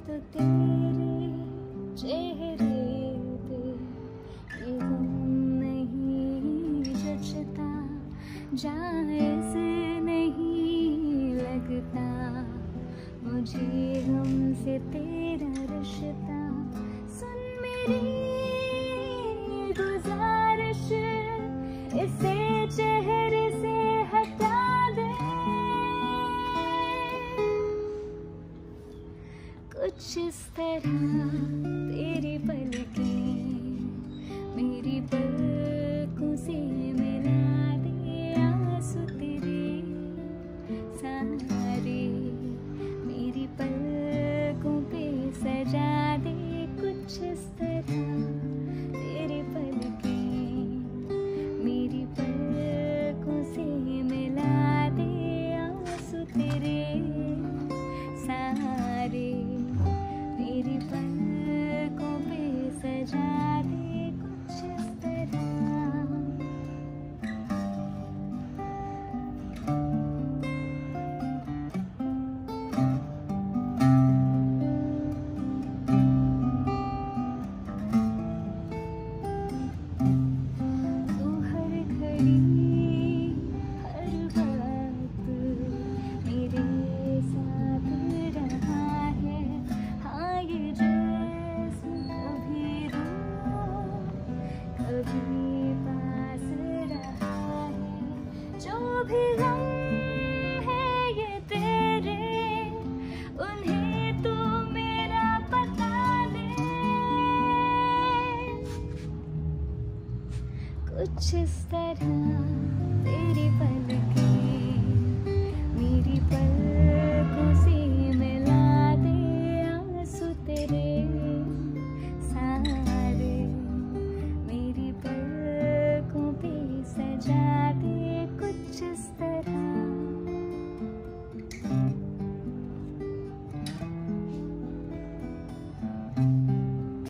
तो तेरे चेहरे पे ये गम नहीं जचता, जायज़ नहीं लगता मुझे हमसे तेरा रिश्ता। सुन मेरी गुजारिश, इसे चेहरे से हटा दे। कुछ इस तरह तेरी पलकें मेरी पलकों से मिला दे, आंसू तेरे सारे मेरी पलकों पे सजा दे। कुछ इस तरह तेरी पलकें मेरी पलकों से मिला दे, आंसू तेरे सारे मेरी पलकों पे सजा दे। कुछ इस तरह तू हर घड़ी हर वक्त मेरे साथ रहा है। हाँ ये जिस्म कभी दूर कभी पास रहा है। जो भी गम है ये तेरे, उन्हें तो मेरा पता दे। कुछ इस तरह तेरी पलकें मेरी पलकों से मिला दे, आंसू तेरे सारे मेरी पलकों पे सजा दे। कुछ इस तरह